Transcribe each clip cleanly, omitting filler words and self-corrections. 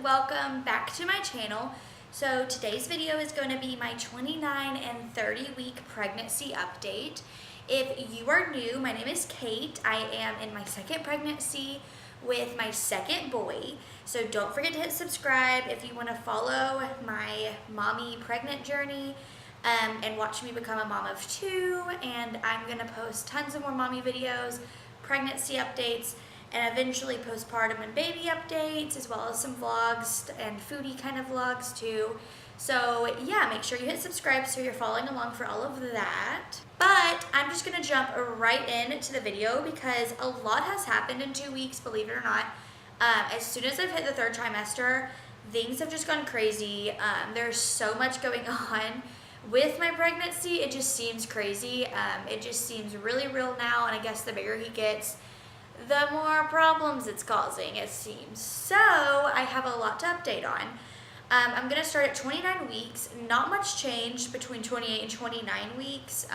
welcome back to my channel. So today's video is going to be my 29 and 30 week pregnancy update. If you are new, my name is Kate. I am in my second pregnancy with my second boy. So don't forget to hit subscribe if you want to follow my mommy pregnant journey and watch me become a mom of two. And I'm going to post tons of more mommy videos, pregnancy updates, and eventually postpartum and baby updates, as well as some vlogs and foodie kind of vlogs too. So yeah, make sure you hit subscribe so you're following along for all of that. But I'm just gonna jump right into the video because a lot has happened in 2 weeks, believe it or not. As soon as I've hit the third trimester, things have just gone crazy. There's so much going on with my pregnancy. It just seems crazy. It just seems really real now, and I guess the bigger he gets, the more problems it's causing, it seems. So I have a lot to update on. I'm going to start at 29 weeks. Not much changed between 28 and 29 weeks.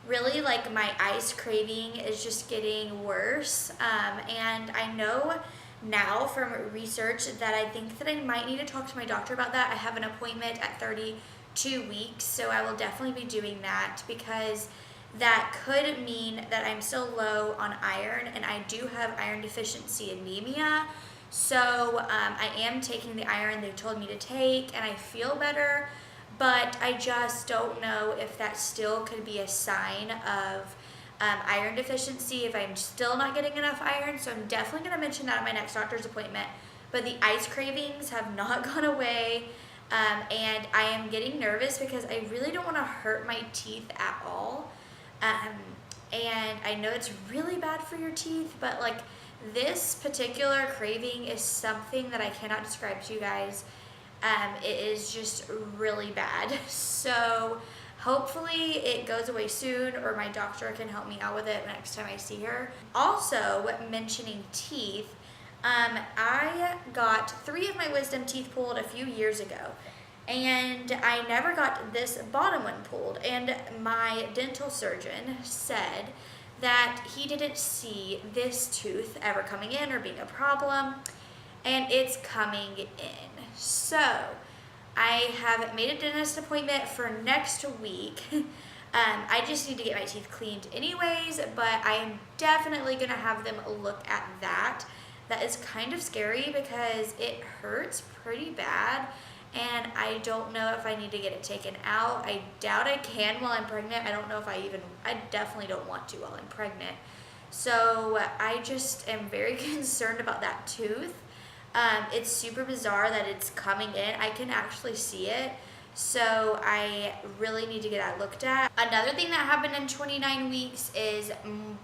Really, like, my ice craving is just getting worse. And I know now from research that I think that I might need to talk to my doctor about that. I have an appointment at 32 weeks, so I will definitely be doing that because that could mean that I'm still low on iron, and I do have iron deficiency anemia. So I am taking the iron they told me to take, and I feel better, but I just don't know if that still could be a sign of iron deficiency if I'm still not getting enough iron. So I'm definitely going to mention that at my next doctor's appointment. But the ice cravings have not gone away, and I am getting nervous because I really don't want to hurt my teeth at all. And I know it's really bad for your teeth, but like this particular craving is something that I cannot describe to you guys. It is just really bad. So hopefully it goes away soon, or my doctor can help me out with it next time I see her. Also, mentioning teeth, I got 3 of my wisdom teeth pulled a few years ago. And I never got this bottom one pulled. And my dental surgeon said that he didn't see this tooth ever coming in or being a problem. And it's coming in. So I have made a dentist appointment for next week. I just need to get my teeth cleaned anyways, but I am definitely going to have them look at that. That is kind of scary because it hurts pretty bad. And I don't know if I need to get it taken out. I doubt I can while I'm pregnant. I don't know if I definitely don't want to while I'm pregnant. So I just am very concerned about that tooth. It's super bizarre that it's coming in. I can actually see it. So I really need to get that looked at. Another thing that happened in 29 weeks is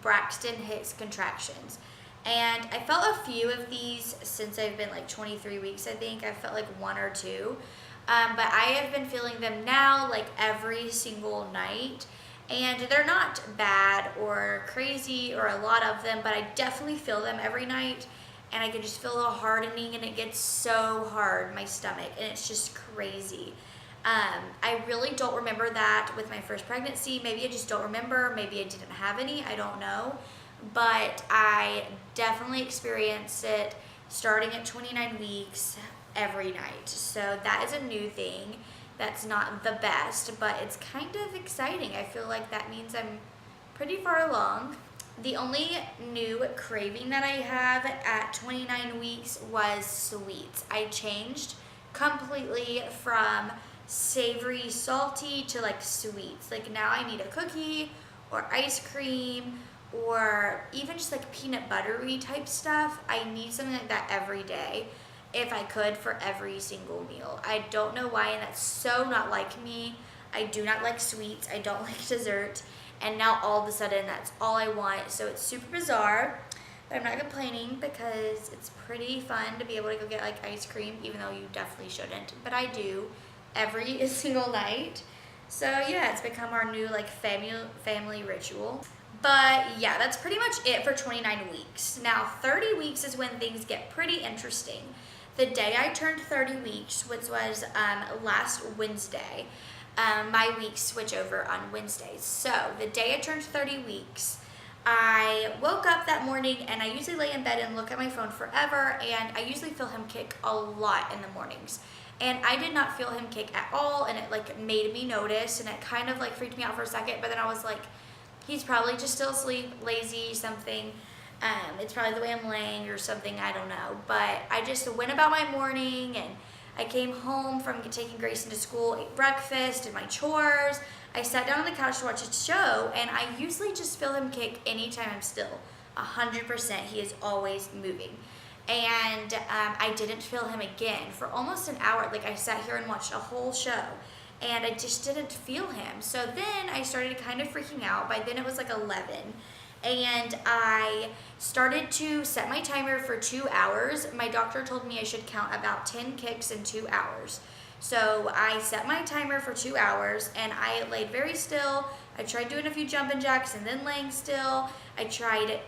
Braxton Hicks contractions. And I felt a few of these since I've been like 23 weeks, I think. I felt like 1 or 2. But I have been feeling them now like every single night. And they're not bad or crazy or a lot of them, but I definitely feel them every night. And I can just feel the hardening, and it gets so hard, my stomach. And it's just crazy. I really don't remember that with my first pregnancy. Maybe I just don't remember. Maybe I didn't have any. I don't know. But I definitely experienced it starting at 29 weeks every night. So that is a new thing. That's not the best, but it's kind of exciting. I feel like that means I'm pretty far along. The only new craving that I have at 29 weeks was sweets. I changed completely from savory, salty to like sweets. Like now I need a cookie or ice cream, or even just like peanut buttery type stuff. I need something like that every day, if I could, for every single meal. I don't know why, and that's so not like me. I do not like sweets. I don't like dessert. And now all of a sudden, that's all I want. So it's super bizarre, but I'm not complaining because it's pretty fun to be able to go get like ice cream, even though you definitely shouldn't. But I do every single night. So yeah, it's become our new like family ritual. But yeah, that's pretty much it for 29 weeks. Now 30 weeks is when things get pretty interesting. The day I turned 30 weeks, which was last Wednesday, my weeks switch over on Wednesdays. So the day I turned 30 weeks, I woke up that morning, and I usually lay in bed and look at my phone forever, and I usually feel him kick a lot in the mornings. And I did not feel him kick at all, and it like made me notice, and it kind of like freaked me out for a second, but then I was like, he's probably just still asleep, lazy, something. It's probably the way I'm laying or something, I don't know. But I just went about my morning, and I came home from taking Grayson to school, ate breakfast, did my chores. I sat down on the couch to watch a show, and I usually just feel him kick anytime I'm still. 100%, he is always moving. And I didn't feel him again for almost an hour. Like, I sat here and watched a whole show, and I just didn't feel him. So then I started kind of freaking out. By then it was like 11, and I started to set my timer for 2 hours. My doctor told me I should count about 10 kicks in 2 hours. So I set my timer for 2 hours, and I laid very still. I tried doing a few jumping jacks and then laying still. I tried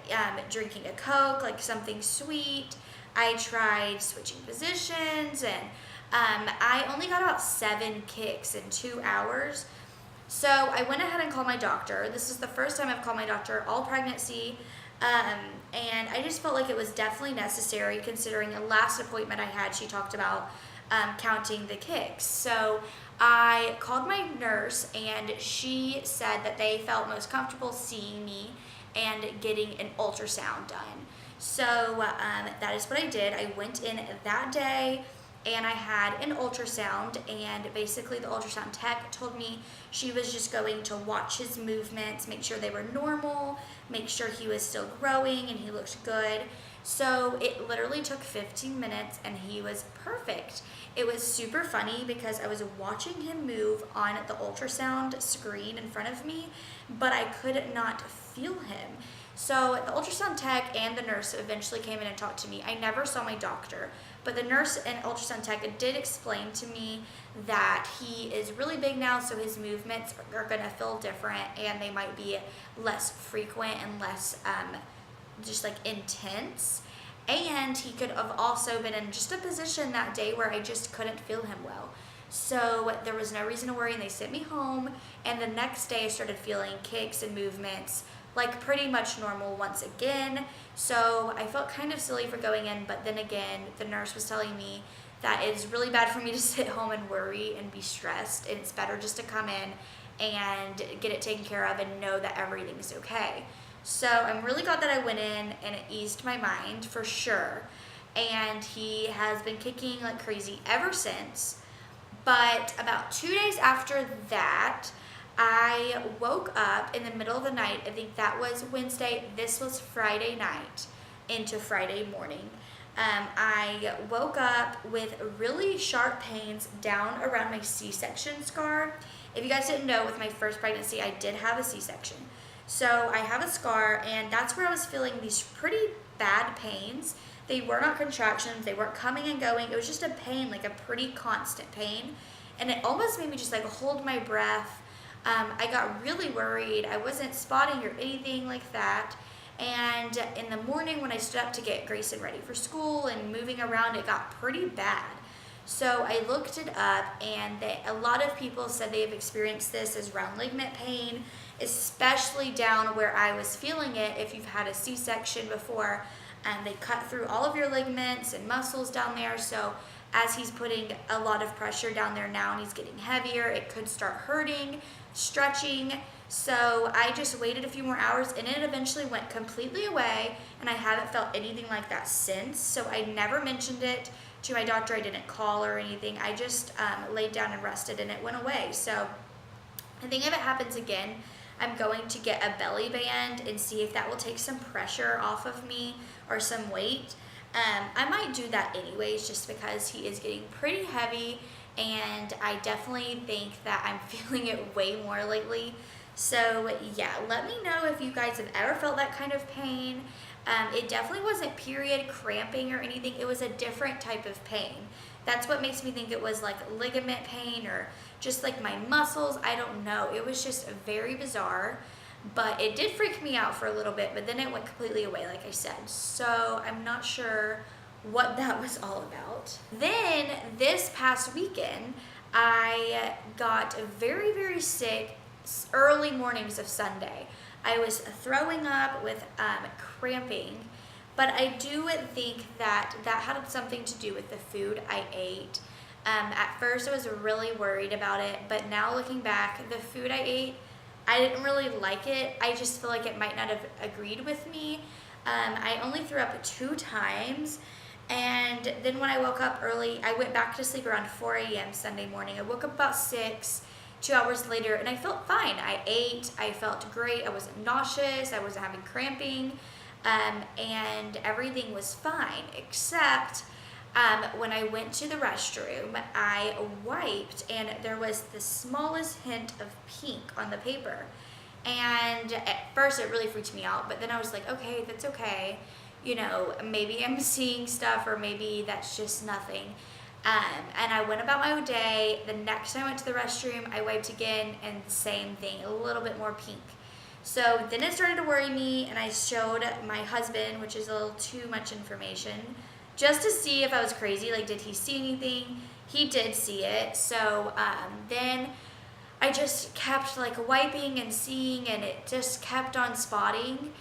drinking a Coke, like something sweet. I tried switching positions, and I only got about 7 kicks in 2 hours. So I went ahead and called my doctor. This is the first time I've called my doctor all pregnancy, and I just felt like it was definitely necessary, considering the last appointment I had, she talked about counting the kicks. So I called my nurse, and she said that they felt most comfortable seeing me and getting an ultrasound done. So that is what I did. I went in that day, and I had an ultrasound, and basically the ultrasound tech told me she was just going to watch his movements, make sure they were normal, make sure he was still growing and he looked good. So it literally took 15 minutes, and he was perfect. It was super funny because I was watching him move on the ultrasound screen in front of me, but I could not feel him. So the ultrasound tech and the nurse eventually came in and talked to me. I never saw my doctor, but the nurse and ultrasound tech did explain to me that he is really big now, so his movements are going to feel different, and they might be less frequent and less just like intense. And he could have also been in just a position that day where I just couldn't feel him well. So there was no reason to worry, and they sent me home, and the next day I started feeling kicks and movements like pretty much normal once again. So I felt kind of silly for going in, but then again, the nurse was telling me that it's really bad for me to sit home and worry and be stressed, and it's better just to come in and get it taken care of and know that everything's okay. So I'm really glad that I went in, and it eased my mind for sure. And he has been kicking like crazy ever since. But about 2 days after that, I woke up in the middle of the night. I think that was Wednesday. This was Friday night into Friday morning. I woke up with really sharp pains down around my C-section scar. If you guys didn't know, with my first pregnancy, I did have a C-section. So I have a scar, and that's where I was feeling these pretty bad pains. They were not contractions. They weren't coming and going. It was just a pain, like a pretty constant pain. And it almost made me just like hold my breath. I got really worried. I wasn't spotting or anything like that. And in the morning when I stood up to get Grayson ready for school and moving around, it got pretty bad. So I looked it up, and a lot of people said they have experienced this as round ligament pain, especially down where I was feeling it. If you've had a C-section before, they cut through all of your ligaments and muscles down there. So as he's putting a lot of pressure down there now and he's getting heavier, it could start hurting, stretching. So I just waited a few more hours, and it eventually went completely away, and I haven't felt anything like that since. So I never mentioned it to my doctor. I didn't call or anything. I just laid down and rested, and it went away. So I think if it happens again, I'm going to get a belly band and see if that will take some pressure off of me or some weight. I might do that anyways, just because he is getting pretty heavy, and I definitely think that I'm feeling it way more lately. So yeah, let me know if you guys have ever felt that kind of pain. It definitely wasn't period cramping or anything. It was a different type of pain. That's what makes me think it was like ligament pain or just like my muscles. I don't know. It was just very bizarre. But it did freak me out for a little bit, but then it went completely away, like I said. So I'm not sure what that was all about. Then this past weekend, I got very, very sick early mornings of Sunday. I was throwing up with cramping, but I do think that that had something to do with the food I ate. At first I was really worried about it, but now looking back, the food I ate, I didn't really like it. I just feel like it might not have agreed with me. I only threw up 2 times, and then when I woke up early, I went back to sleep around 4 a.m. Sunday morning. I woke up about 6, 2 hours later, and I felt fine. I ate, I felt great, I wasn't nauseous, I wasn't having cramping, and everything was fine, except when I went to the restroom, I wiped, and there was the smallest hint of pink on the paper. And at first it really freaked me out, but then I was like, okay, that's okay. You know, maybe I'm seeing stuff, or maybe that's just nothing. And I went about my day. The next time I went to the restroom, I wiped again, and the same thing, a little bit more pink. So then it started to worry me, and I showed my husband, which is a little too much information, just to see if I was crazy. Like, did he see anything? He did see it. So then I just kept like wiping and seeing, and it just kept on spotting.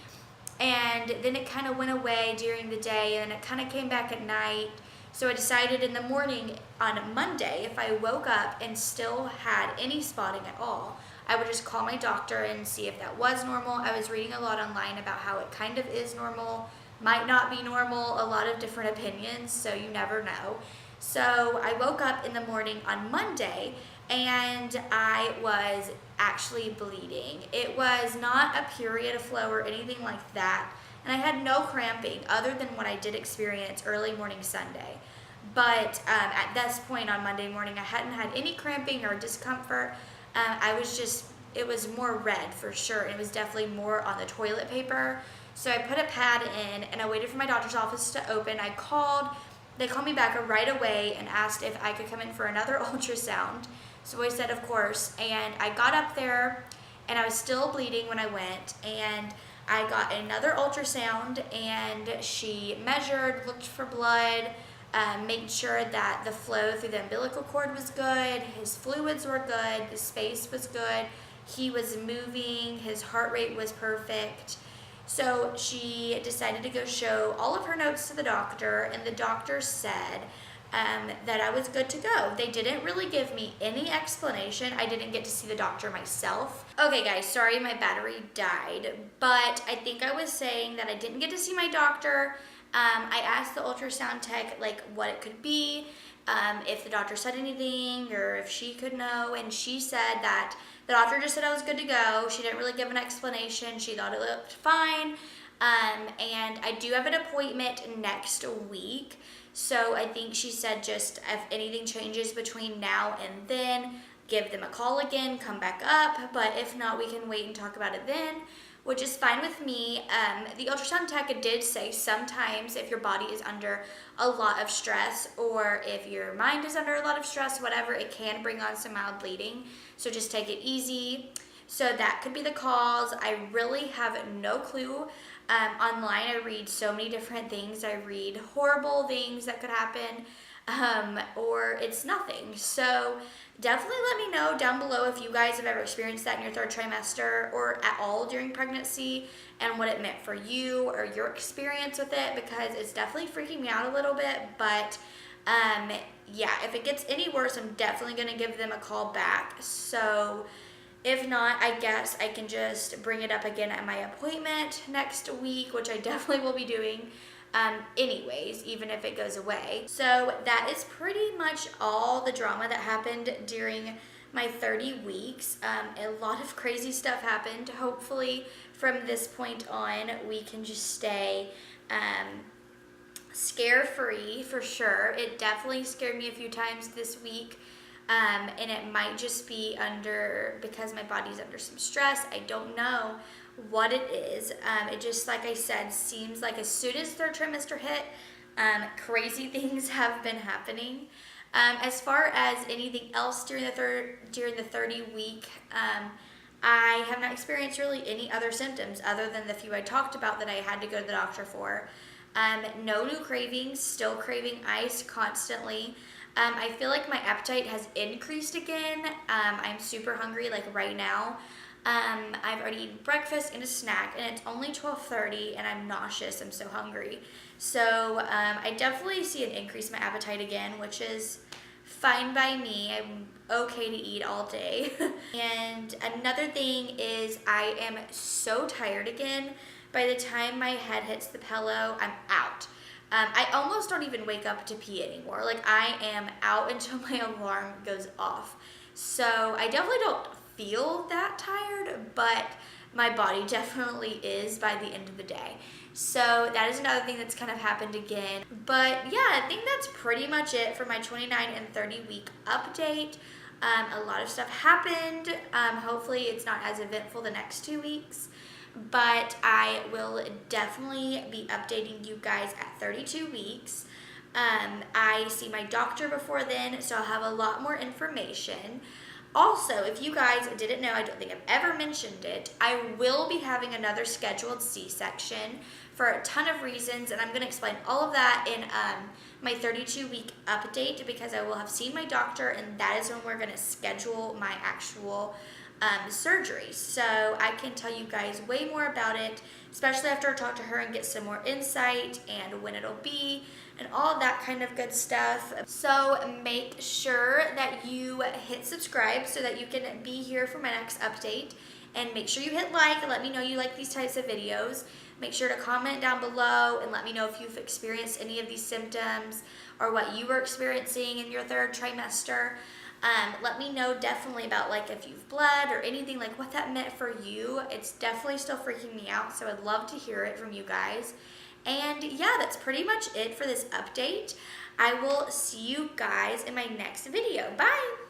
And then it kind of went away during the day, and it kind of came back at night. So I decided in the morning on Monday, if I woke up and still had any spotting at all, I would just call my doctor and see if that was normal. I was reading a lot online about how it kind of is normal, might not be normal, a lot of different opinions, so you never know. So I woke up in the morning on Monday, and I was actually bleeding. It was not a period flow or anything like that, and I had no cramping other than what I did experience early morning Sunday. But at this point on Monday morning, I hadn't had any cramping or discomfort. It was more red for sure, and it was definitely more on the toilet paper. So I put a pad in, and I waited for my doctor's office to open. I called. They called me back right away and asked if I could come in for another ultrasound. So I said, of course, and I got up there, and I was still bleeding when I went, and I got another ultrasound, and she measured, looked for blood, made sure that the flow through the umbilical cord was good, his fluids were good, the space was good, he was moving, his heart rate was perfect. So she decided to go show all of her notes to the doctor, and the doctor said that I was good to go. They didn't really give me any explanation. I didn't get to see the doctor myself. Okay guys, sorry my battery died, but I think I was saying that I didn't get to see my doctor. I asked the ultrasound tech like what it could be, if the doctor said anything, or if she could know, and she said that the doctor just said I was good to go. She didn't really give an explanation. She thought it looked fine. And I do have an appointment next week. So I think she said just if anything changes between now and then, give them a call again, come back up. But if not, we can wait and talk about it then, which is fine with me. The ultrasound tech did say sometimes if your body is under a lot of stress, or if your mind is under a lot of stress, whatever, it can bring on some mild bleeding. So just take it easy. So that could be the cause. I really have no clue. Online I read so many different things. I read horrible things that could happen, or it's nothing. So definitely let me know down below if you guys have ever experienced that in your 3rd trimester or at all during pregnancy, and what it meant for you or your experience with it, because it's definitely freaking me out a little bit. But yeah, if it gets any worse, I'm definitely going to give them a call back. So if not, I guess I can just bring it up again at my appointment next week, which I definitely will be doing anyways, even if it goes away. So that is pretty much all the drama that happened during my 30 weeks. A lot of crazy stuff happened. Hopefully from this point on, we can just stay scare-free for sure. It definitely scared me a few times this week. And it might just be because my body's under some stress. I don't know what it is. It just, like I said, seems like as soon as 3rd trimester hit, crazy things have been happening. As far as anything else during the 30 week, I have not experienced really any other symptoms other than the few I talked about that I had to go to the doctor for. No new cravings, still craving ice constantly. I feel like my appetite has increased again. I'm super hungry like right now. I've already eaten breakfast and a snack, and it's only 12:30, and I'm nauseous. I'm so hungry. So I definitely see an increase in my appetite again, which is fine by me. I'm okay to eat all day. And another thing is I am so tired again. By the time my head hits the pillow, I'm out. I almost don't even wake up to pee anymore. Like, I am out until my alarm goes off. So I definitely don't feel that tired, but my body definitely is by the end of the day. So that is another thing that's kind of happened again. But yeah, I think that's pretty much it for my 29 and 30 week update. A lot of stuff happened. Hopefully it's not as eventful the next 2 weeks, but I will definitely be updating you guys at 32 weeks. I see my doctor before then, so I'll have a lot more information. Also, if you guys didn't know, I don't think I've ever mentioned it, I will be having another scheduled C-section for a ton of reasons, and I'm going to explain all of that in my 32-week update, because I will have seen my doctor, and that is when we're going to schedule my actual surgery. So I can tell you guys way more about it, especially after I talk to her and get some more insight and when it'll be and all of that kind of good stuff. So make sure that you hit subscribe so that you can be here for my next update, and make sure you hit like and let me know you like these types of videos. Make sure to comment down below and let me know if you've experienced any of these symptoms or what you were experiencing in your third trimester. Let me know definitely about, like, if you've bled or anything, like what that meant for you. It's definitely still freaking me out, so I'd love to hear it from you guys. And yeah, that's pretty much it for this update. I will see you guys in my next video. Bye!